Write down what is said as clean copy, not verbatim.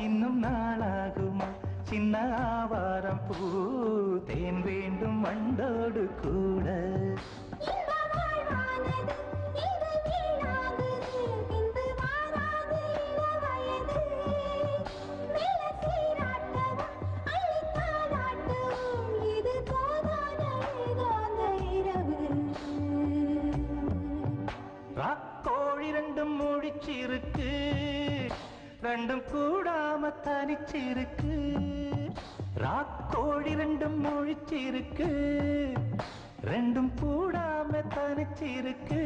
இன்னும் நாளாகுமா சின்ன ஆவாரம் பூ தேன் வேண்டும் வண்டோடு கூட ராக்கோழி ரெண்டும் முழிச்சிருக்கு ரெண்டும் கூடாம தனிச்சிருக்கு ராக்கோழி ரெண்டும் முழிச்சிருக்கு ரெண்டும் கூடாம தனிச்சிருக்கு